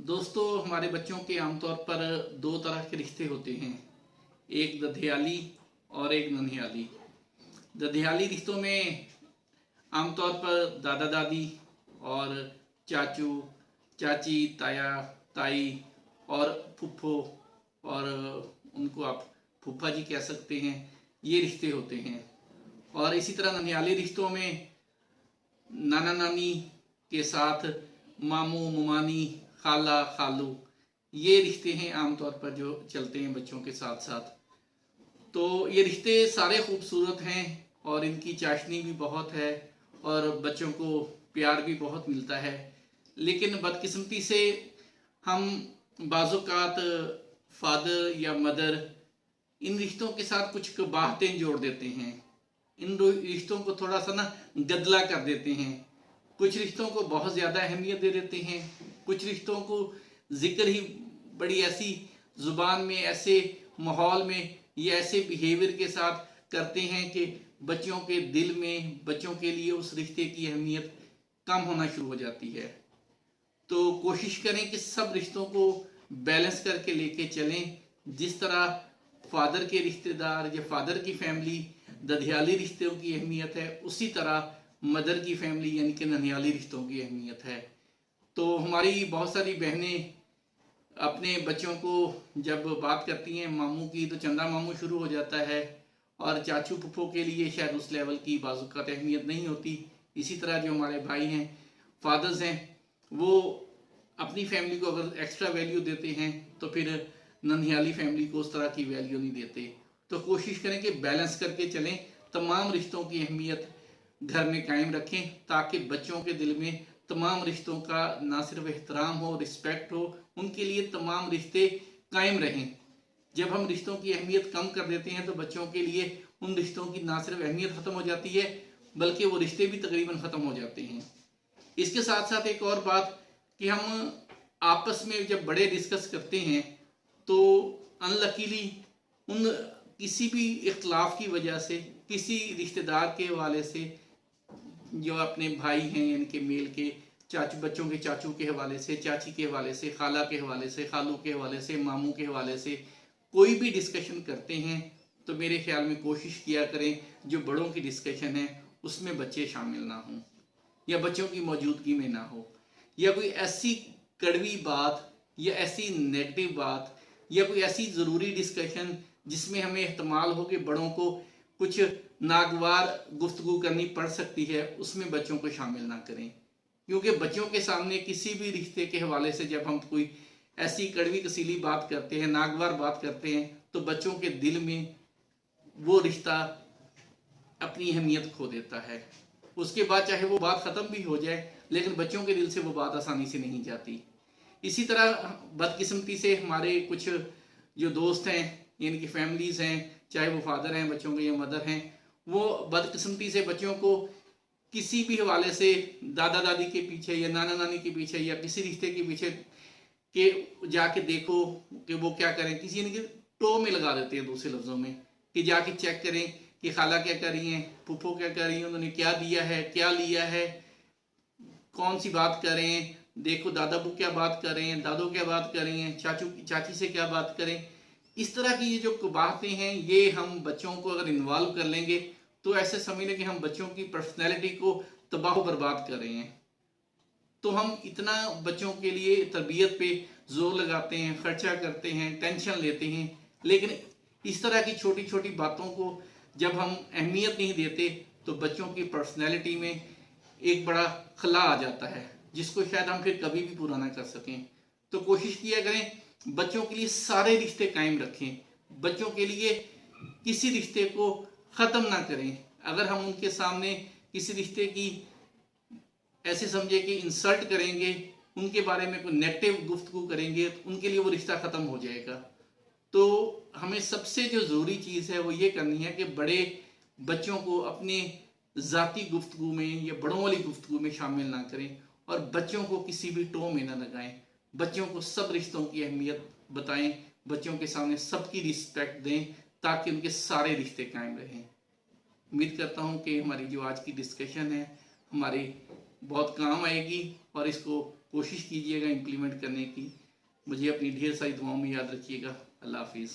दोस्तों, हमारे बच्चों के आमतौर पर दो तरह के रिश्ते होते हैं। एक दधियाली और एक ननिहाली। दधियाली रिश्तों में आमतौर पर दादा दादी और चाचू चाची, ताया ताई और फुफ्फो, और उनको आप फूफा जी कह सकते हैं, ये रिश्ते होते हैं। और इसी तरह ननिहाली रिश्तों में नाना नानी के साथ मामू ममानी, खाला खालू, ये रिश्ते हैं आमतौर पर जो चलते हैं बच्चों के साथ साथ। तो ये रिश्ते सारे खूबसूरत हैं और इनकी चाशनी भी बहुत है और बच्चों को प्यार भी बहुत मिलता है। लेकिन बदकिस्मती से हम बाज़ोकात फादर या मदर इन रिश्तों के साथ कुछ कबाहतें जोड़ देते हैं। इन रिश्तों को थोड़ा सा गदला कर देते हैं। कुछ रिश्तों को बहुत ज़्यादा अहमियत दे देते हैं, कुछ रिश्तों को जिक्र ही बड़ी ऐसी ज़ुबान में, ऐसे माहौल में या ऐसे बिहेवियर के साथ करते हैं कि बच्चों के दिल में, बच्चों के लिए उस रिश्ते की अहमियत कम होना शुरू हो जाती है। तो कोशिश करें कि सब रिश्तों को बैलेंस करके लेके चलें। जिस तरह फादर के रिश्तेदार या फादर की फैमिली दधियाली रिश्तों की अहमियत है, उसी तरह मदर की फैमिली यानी कि ननिहाली रिश्तों की अहमियत है। तो हमारी बहुत सारी बहनें अपने बच्चों को जब बात करती हैं मामू की, तो चंदा मामू शुरू हो जाता है, और चाचू फुफ्फो के लिए शायद उस लेवल की बाज़ोकात अहमियत नहीं होती। इसी तरह जो हमारे भाई हैं, फादर्स हैं, वो अपनी फैमिली को अगर एक्स्ट्रा वैल्यू देते हैं तो फिर ननिहाली फैमिली को उस तरह की वैल्यू नहीं देते। तो कोशिश करें कि बैलेंस करके चलें, तमाम रिश्तों की अहमियत घर में कायम रखें, ताकि बच्चों के दिल में तमाम रिश्तों का ना सिर्फ एहतराम हो, रिस्पेक्ट हो, उनके लिए तमाम रिश्ते कायम रहें। जब हम रिश्तों की अहमियत कम कर देते हैं तो बच्चों के लिए उन रिश्तों की ना सिर्फ अहमियत ख़त्म हो जाती है, बल्कि वो रिश्ते भी तकरीबन ख़त्म हो जाते हैं। इसके साथ साथ एक और बात कि हम आपस में जब बड़े डिस्कस करते हैं तो अनलकीली उन किसी भी इख्तलाफ की वजह से, किसी रिश्तेदार के हवाले से, जो अपने भाई हैं यानी कि मेल के चाचू, बच्चों के चाचू के हवाले से, चाची के हवाले से, खाला के हवाले से, खालू के हवाले से, मामू के हवाले से कोई भी डिस्कशन करते हैं तो मेरे ख्याल में कोशिश किया करें जो बड़ों की डिस्कशन है उसमें बच्चे शामिल ना हों या बच्चों की मौजूदगी में ना हो, या कोई ऐसी कड़वी बात या ऐसी नेगेटिव बात या कोई ऐसी ज़रूरी डिस्कशन जिसमें हमें एहतमाल हो कि बड़ों को कुछ नागवार गुफ्तगू करनी पड़ सकती है, उसमें बच्चों को शामिल ना करें। क्योंकि बच्चों के सामने किसी भी रिश्ते के हवाले से जब हम कोई ऐसी कड़वी कसीली बात करते हैं, नागवार बात करते हैं, तो बच्चों के दिल में वो रिश्ता अपनी अहमियत खो देता है। उसके बाद चाहे वो बात ख़त्म भी हो जाए, लेकिन बच्चों के दिल से वो बात आसानी से नहीं जाती। इसी तरह बदकिस्मती से हमारे कुछ जो दोस्त हैं यानी कि फैमिलीज़ हैं, चाहे वो फादर हैं बच्चों के या मदर हैं, वो बदकिस्मती से बच्चों को किसी भी हवाले से दादा दादी के पीछे या नाना नानी के पीछे या किसी रिश्ते के पीछे के जाके देखो कि वो क्या करें, किसी ने टो में लगा देते हैं, दूसरे लफ्ज़ों में, कि जाके चेक करें कि खाला क्या कर रही हैं, फूफो क्या कर रही हैं, उन्होंने क्या दिया है, क्या लिया है, कौन सी बात करें, देखो दादाबू क्या बात करें, दादो क्या बात करें, चाचू चाची से क्या बात करें। इस तरह की ये जो बातें हैं, ये हम बच्चों को अगर इन्वॉल्व कर लेंगे तो ऐसे समझ लें कि हम बच्चों की पर्सनैलिटी को तबाह बर्बाद कर रहे हैं। तो हम इतना बच्चों के लिए तरबियत पे जोर लगाते हैं, खर्चा करते हैं, टेंशन लेते हैं, लेकिन इस तरह की छोटी छोटी बातों को जब हम अहमियत नहीं देते तो बच्चों की पर्सनैलिटी में एक बड़ा खला आ जाता है, जिसको शायद हम फिर कभी भी पूरा ना कर सकें। तो कोशिश किया करें बच्चों के लिए सारे रिश्ते कायम रखें, बच्चों के लिए किसी रिश्ते को ख़त्म ना करें। अगर हम उनके सामने किसी रिश्ते की ऐसे समझे कि इंसल्ट करेंगे, उनके बारे में कोई नेगेटिव गुफ्तगू करेंगे, तो उनके लिए वो रिश्ता ख़त्म हो जाएगा। तो हमें सबसे जो ज़रूरी चीज़ है वो ये करनी है कि बड़े बच्चों को अपने ज़ाती गुफ्तगू में या बड़ों वाली गुफ्तगू में शामिल ना करें और बच्चों को किसी भी टो में ना लगाएं। बच्चों को सब रिश्तों की अहमियत बताएं, बच्चों के सामने सबकी रिस्पेक्ट दें, ताकि उनके सारे रिश्ते कायम रहें। उम्मीद करता हूँ कि हमारी जो आज की डिस्कशन है हमारी बहुत काम आएगी और इसको कोशिश कीजिएगा इम्प्लीमेंट करने की. मुझे अपनी ढेर सारी दुआओं में याद रखिएगा. अल्लाह हाफिज़.